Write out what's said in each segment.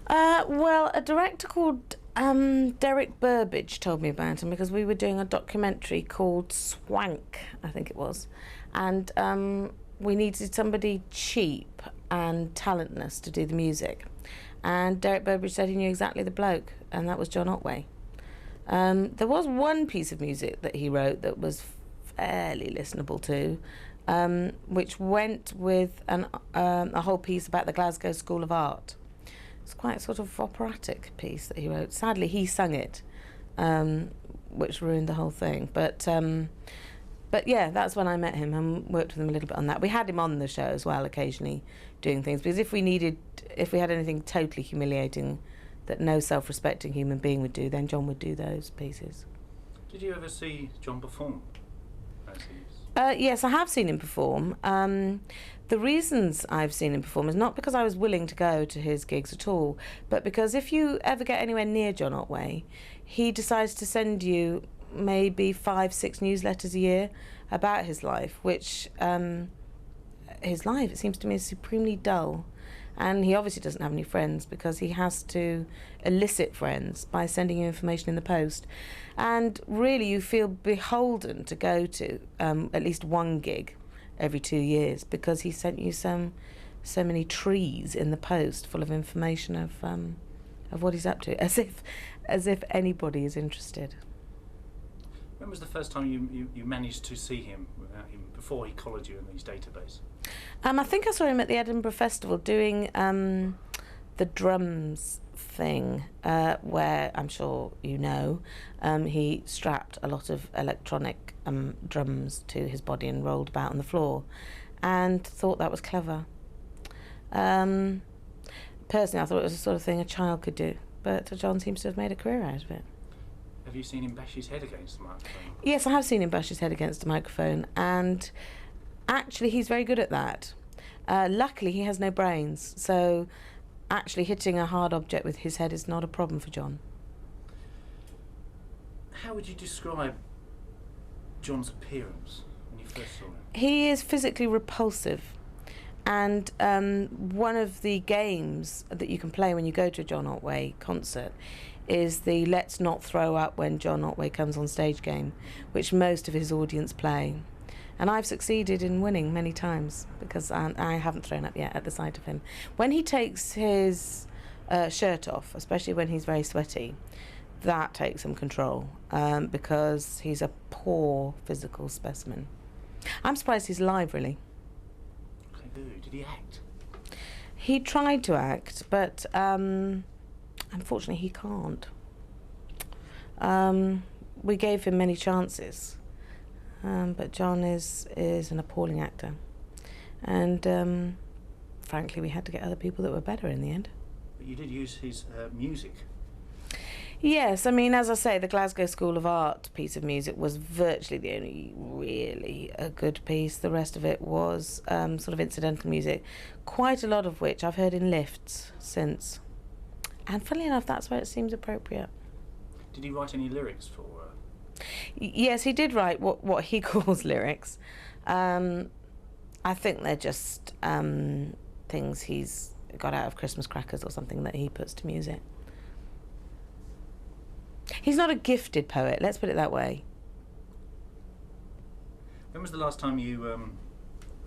Well, a director called Derek Burbage told me about him because we were doing a documentary called Swank, I think it was, and we needed somebody cheap and talentless to do the music. And Derek Burbage said he knew exactly the bloke, and that was John Otway. There was one piece of music that he wrote that was fairly listenable to, which went with a whole piece about the Glasgow School of Art. It's quite a sort of operatic piece that he wrote. Sadly, he sung it, which ruined the whole thing. But yeah, that's when I met him and worked with him a little bit on that. We had him on the show as well, occasionally doing things, because if we had anything totally humiliating that no self-respecting human being would do, then John would do those pieces. Did you ever see John perform? Yes, I have seen him perform. The reasons I've seen him perform is not because I was willing to go to his gigs at all, but because if you ever get anywhere near John Otway, he decides to send you maybe 5-6 newsletters a year about his life, which his life, it seems to me, is supremely dull. And he obviously doesn't have any friends because he has to elicit friends by sending you information in the post. And really you feel beholden to go to at least one gig every 2 years because he sent you so many trees in the post full of information of what he's up to, as if anybody is interested. When was the first time you managed to see him without him, before he collared you in these databases? I think I saw him at the Edinburgh Festival doing the drums thing, where I'm sure you know, he strapped a lot of electronic drums to his body and rolled about on the floor, and thought that was clever. Personally, I thought it was the sort of thing a child could do, but John seems to have made a career out of it. Have you seen him bash his head against the microphone? Yes, I have seen him bash his head against a microphone, and actually he's very good at that. Luckily he has no brains, so actually hitting a hard object with his head is not a problem for John. How would you describe John's appearance when you first saw him? He is physically repulsive, and one of the games that you can play when you go to a John Otway concert is the Let's Not Throw Up When John Otway Comes on Stage game, which most of his audience play. And I've succeeded in winning many times because I haven't thrown up yet at the sight of him. When he takes his shirt off, especially when he's very sweaty, that takes some control, because he's a poor physical specimen. I'm surprised he's alive, really. Did he act? He tried to act, but unfortunately he can't. We gave him many chances. But John is an appalling actor, and frankly we had to get other people that were better in the end. But you did use his music. Yes, I mean, as I say, the Glasgow School of Art piece of music was virtually the only really a good piece. The rest of it was sort of incidental music, quite a lot of which I've heard in lifts since, and funnily enough that's where it seems appropriate. Did he write any lyrics for Yes, he did write what he calls lyrics. I think they're just things he's got out of Christmas crackers or something that he puts to music. He's not a gifted poet, let's put it that way. When was the last time you,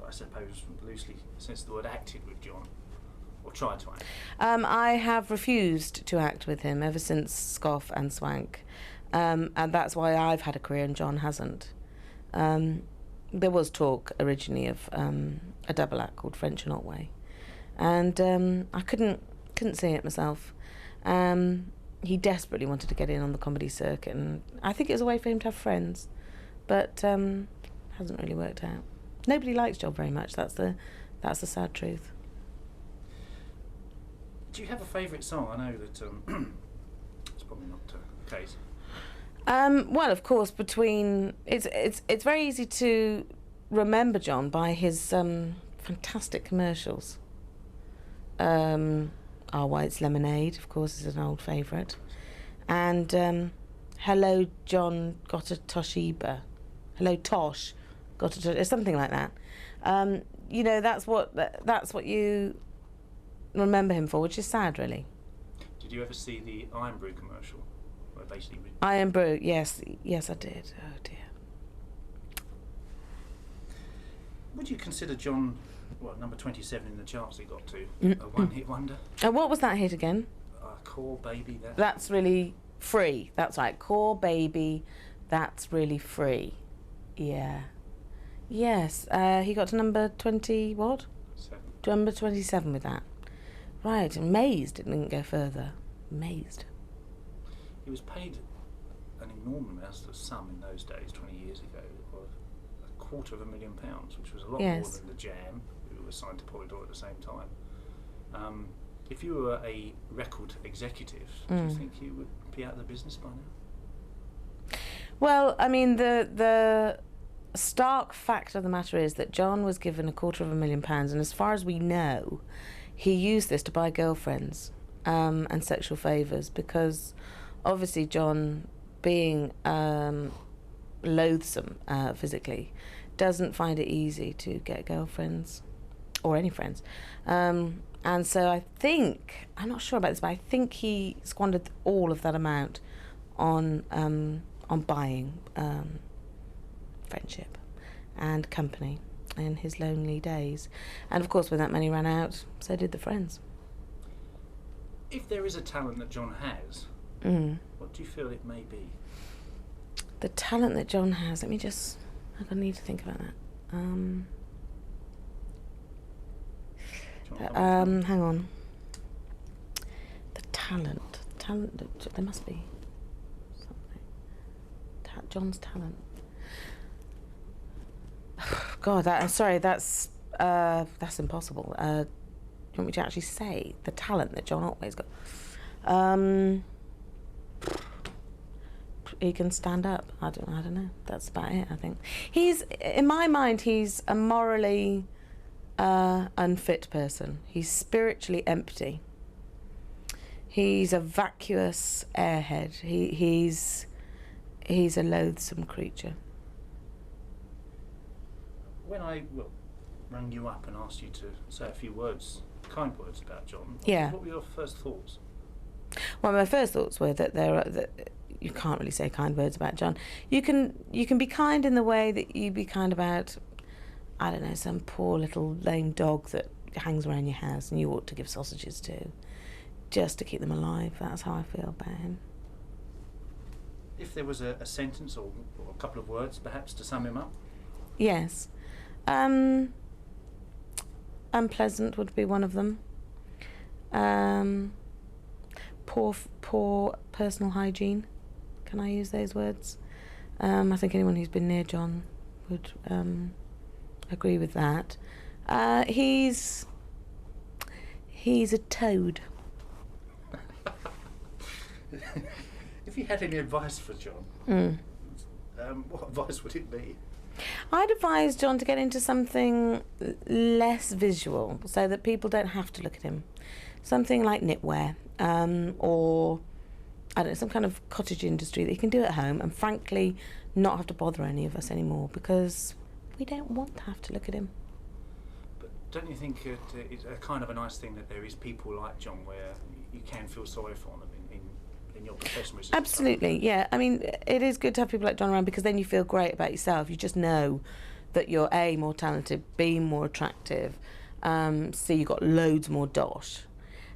I suppose loosely since the word, acted with John? Or tried to act? I have refused to act with him ever since Scoff and Swank. And that's why I've had a career and John hasn't. There was talk originally of a double act called French and Otway, and I couldn't see it myself. He desperately wanted to get in on the comedy circuit, and I think it was a way for him to have friends, but hasn't really worked out. Nobody likes John very much. That's the sad truth. Do you have a favourite song? I know that it's probably not the case. Well, of course, it's very easy to remember John by his fantastic commercials. Our White's Lemonade, of course, is an old favourite, and Hello John got a Toshiba, Hello Tosh got a Tosh, something like that. You know, that's what you remember him for, which is sad, really. Did you ever see the Iron Brew commercial? Where basically Iron Brew, yes, I did. Oh dear. Would you consider John, number 27 in the charts he got to, a one-hit wonder? What was that hit again? Core Baby. That's really free. That's right. Core Baby. That's really free. Yeah. Yes. He got to number 20. What? 7. To number 27 with that. Right. Amazed it didn't go further. Amazed. He was paid an enormous sum in those days, 20 years ago, of £250,000, which was a lot more than the Jam, who was signed to Polydor at the same time. If you were a record executive, do you think you would be out of the business by now? Well, I mean, the stark fact of the matter is that John was given £250,000, and as far as we know, he used this to buy girlfriends and sexual favours, because obviously John, being loathsome physically, doesn't find it easy to get girlfriends or any friends. And so I think, I'm not sure about this, but I think he squandered all of that amount on buying friendship and company in his lonely days. And of course, when that money ran out, so did the friends. If there is a talent that John has, what do you feel it may be? The talent that John has, I need to think about that. Hang on. The talent, there must be something. John's talent. God, that's impossible. Do you want me to actually say the talent that John Otway's got? He can stand up. I don't know. That's about it, I think. In my mind, he's a morally unfit person. He's spiritually empty. He's a vacuous airhead. He's a loathsome creature. When I rang you up and asked you to say a few words, kind words about John, what were your first thoughts? Well, my first thoughts were that you can't really say kind words about John. You can be kind in the way that you be kind about, I don't know, some poor little lame dog that hangs around your house and you ought to give sausages to, just to keep them alive. That's how I feel about him. If there was a sentence or a couple of words, perhaps, to sum him up? Yes. Unpleasant would be one of them. Poor personal hygiene. Can I use those words? I think anyone who's been near John would agree with that. He's a toad. If you had any advice for John, what advice would it be? I'd advise John to get into something less visual, so that people don't have to look at him. Something like knitwear, or I don't know, some kind of cottage industry that he can do at home, and frankly, not have to bother any of us anymore, because we don't want to have to look at him. But don't you think it's a kind of a nice thing that there is people like John where you can feel sorry for them in your profession? Absolutely, yeah. I mean, it is good to have people like John around, because then you feel great about yourself. You just know that you're A, more talented, B, more attractive, C, you've got loads more dosh,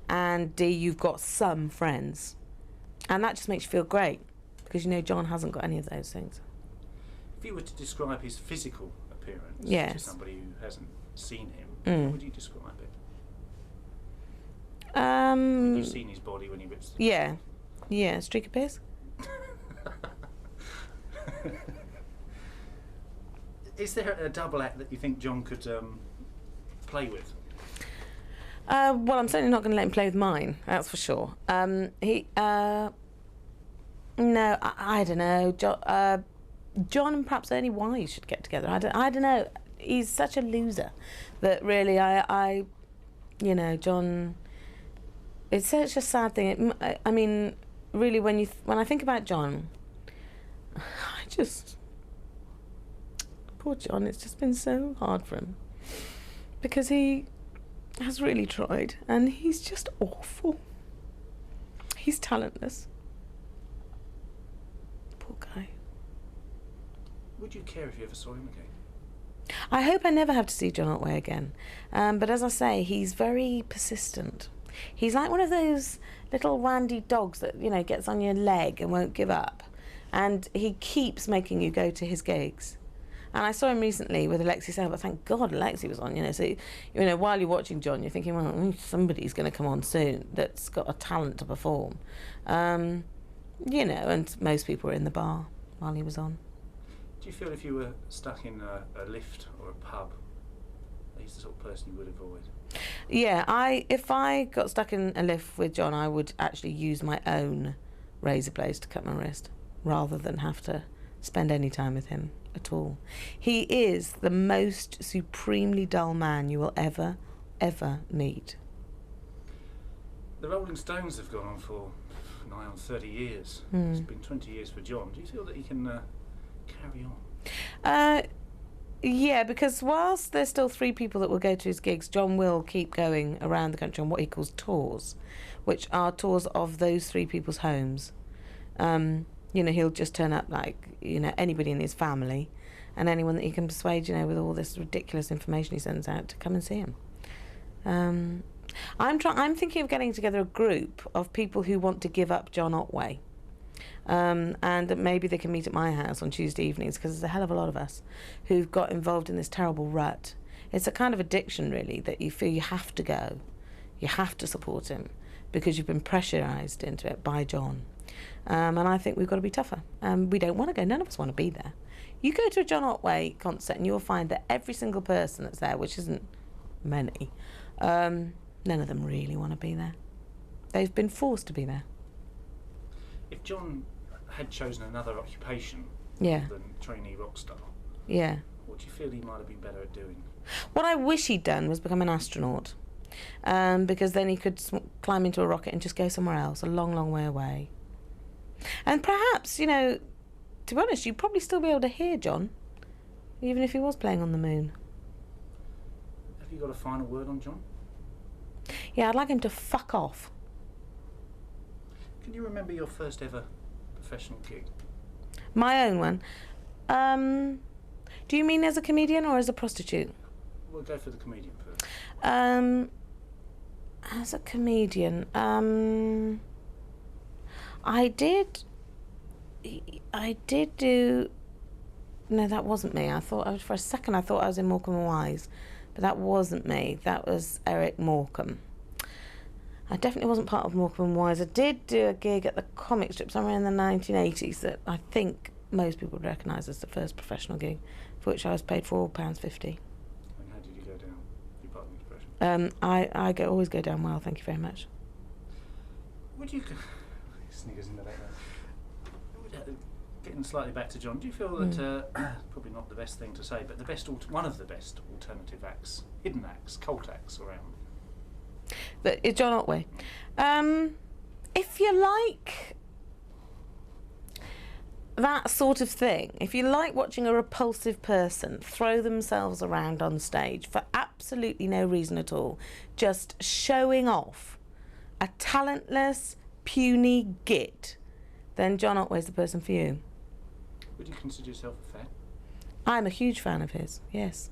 and D, you've got some friends. And that just makes you feel great, because you know John hasn't got any of those things. If you were to describe his physical appearance to somebody who hasn't seen him, how would you describe it? You've seen his body when he rips. Yeah, streak of piss. Is there a double act that you think John could play with? Well, I'm certainly not going to let him play with mine, that's for sure. No, I don't know. John and perhaps Ernie Wise should get together. I don't know. He's such a loser that really John. It's such a sad thing. I mean, really, when I think about John, poor John. It's just been so hard for him, because he has really tried, and he's just awful. He's talentless. Poor guy. Would you care if you ever saw him again? I hope I never have to see John Otway again. But as I say, he's very persistent. He's like one of those little randy dogs that, you know, gets on your leg and won't give up. And he keeps making you go to his gigs. And I saw him recently with Alexi Selva. Thank God Alexi was on, you know. So, you know, while you're watching John, you're thinking, well, somebody's going to come on soon that's got a talent to perform. You know, and most people were in the bar while he was on. Do you feel if you were stuck in a lift or a pub, he's the sort of person you would avoid? Yeah, if I got stuck in a lift with John, I would actually use my own razor blades to cut my wrist rather than have to spend any time with him at all. He is the most supremely dull man you will ever meet. The Rolling Stones have gone on for nigh on 30 years. It's been 20 years for John. Do you feel that he can carry on? Yeah, because whilst there's still 3 people that will go to his gigs, John will keep going around the country on what he calls tours, which are tours of those 3 people's homes. You know, he'll just turn up like, you know, anybody in his family and anyone that he can persuade, you know, with all this ridiculous information he sends out to come and see him. I'm thinking of getting together a group of people who want to give up John Otway. And maybe they can meet at my house on Tuesday evenings, because there's a hell of a lot of us who've got involved in this terrible rut. It's a kind of addiction, really, that you feel you have to go. You have to support him because you've been pressurised into it by John. And I think we've got to be tougher. We don't want to go. None of us want to be there. You go to a John Otway concert and you'll find that every single person that's there, which isn't many, none of them really want to be there. They've been forced to be there. If John had chosen another occupation Yeah. than trainee rock star, Yeah. what do you feel he might have been better at doing? What I wish he'd done was become an astronaut, because then he could climb into a rocket and just go somewhere else, a long, long way away. And perhaps, you know, to be honest, you'd probably still be able to hear John, even if he was playing on the moon. Have you got a final word on John? Yeah, I'd like him to fuck off. Can you remember your first ever professional gig? My own one. Do you mean as a comedian or as a prostitute? We'll go for the comedian first. As a comedian, I did do. No, that wasn't me. For a second I thought I was in Morecambe and Wise, but that wasn't me. That was Eric Morecambe. I definitely wasn't part of Morecambe and Wise. I did do a gig at the comic strip somewhere in the 1980s that I think most people would recognise as the first professional gig, for which I was paid £4.50. And how did you go down? You part of the profession? I always go down well, thank you very much. Would you... Sniggers in the background. Getting slightly back to John, do you feel that, probably not the best thing to say, but one of the best alternative acts, hidden acts, cult acts around? But John Otway. If you like that sort of thing, if you like watching a repulsive person throw themselves around on stage for absolutely no reason at all, just showing off a talentless, puny git, then John Otway's the person for you. Would you consider yourself a fan? I'm a huge fan of his, yes.